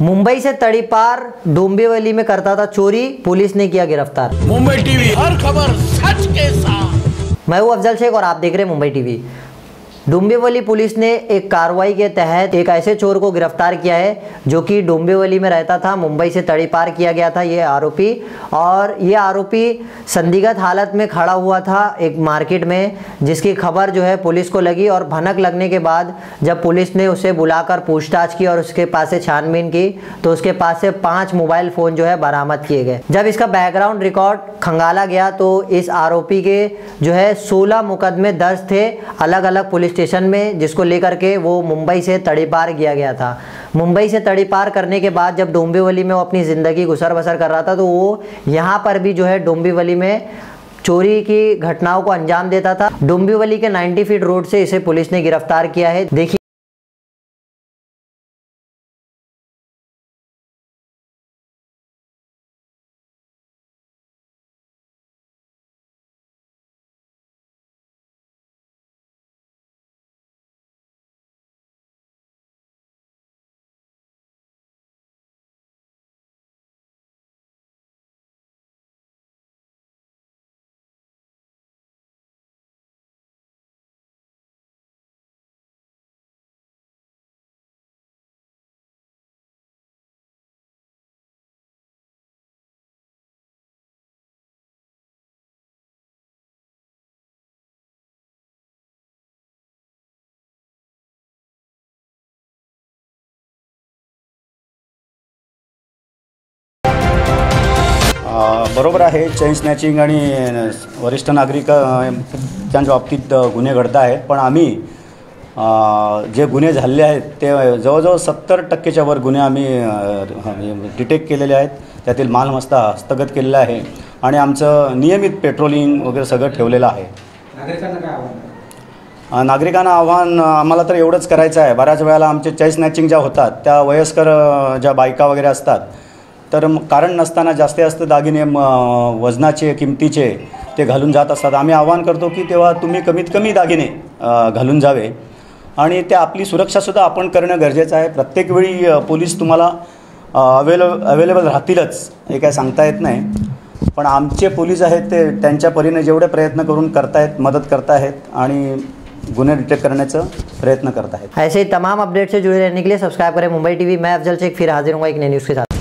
मुंबई से तड़ीपार डोंबिवली में करता था चोरी, पुलिस ने किया गिरफ्तार। मुंबई टीवी, हर खबर सच के साथ। मैं हूं अफजल शेख और आप देख रहे हैं मुंबई टीवी। डोंबिवली पुलिस ने एक कार्रवाई के तहत एक ऐसे चोर को गिरफ्तार किया है जो कि डोंबिवली में रहता था। मुंबई से तड़ीपार किया गया था ये आरोपी, और ये आरोपी संदिग्ध हालत में खड़ा हुआ था एक मार्केट में, जिसकी खबर जो है पुलिस को लगी। और भनक लगने के बाद जब पुलिस ने उसे बुलाकर पूछताछ की और उसके पास से छानबीन की तो उसके पास से 5 मोबाइल फ़ोन जो है बरामद किए गए। जब इसका बैकग्राउंड रिकॉर्ड खंगाला गया तो इस आरोपी के जो है 16 मुकदमे दर्ज थे अलग अलग पुलिस स्टेशन में, जिसको लेकर के वो मुंबई से तड़ीपार किया गया था। मुंबई से तड़ीपार करने के बाद जब डोंबिवली में वो अपनी ज़िंदगी गुजर बसर कर रहा था तो वो यहाँ पर भी जो है डोंबिवली में चोरी की घटनाओं को अंजाम देता था। डोंबिवली के 90 फीट रोड से इसे पुलिस ने गिरफ्तार किया है। देखिए बरोबर आहे, चेन स्नॅचिंग आणि वरिष्ठ नागरिक त्यांच्या बाबतीत गुन्हे घडत आहेत, पण आम्ही जे गुन्हे झालेले आहेत ते जवळजवळ 70% वर गुन्हे आम्ही डिटेक्ट केलेले आहेत। त्यातील मालमत्ता हस्तगत केलेला आहे आणि आमचं नियमित पेट्रोलिंग वगैरे सगळं ठेवलेलं आहे। नागरिकांना आव्हान आम्हाला तर एवढंच करायचं आहे, बऱ्याच वेळेला आमचे चेन स्नॅचिंग ज्या होतात त्या वयस्कर ज्या बायका वगैरे असतात तर कारण नसताना जास्त दागिने वजनाचे किमतीचे ते घालून जात असतात। आम्ही आवाहन करतो की तेव्हा तुम्ही कमीत कमी दागिने घालून जावे आणि ते आपली सुरक्षासुद्धा आपण करणं गरजेचं आहे। प्रत्येक वेळी पोलीस तुम्हाला अवेलेबल राहतीलच हे काय सांगता येत नाही, पण आमचे पोलीस आहेत ते त्यांच्या परीने जेवढे प्रयत्न करून करतायत, मदत करतायत आणि गुन्हे डिटेक्ट करण्याचा प्रयत्न करतायत। ऐसे ही तमाम अपडेट से जुड़े रहने के लिए सब्सक्राइब करें मुंबई टीवी। मैं अफजल शेख फिर हाजिर हूँगा एक नई न्यूज़ के साथ।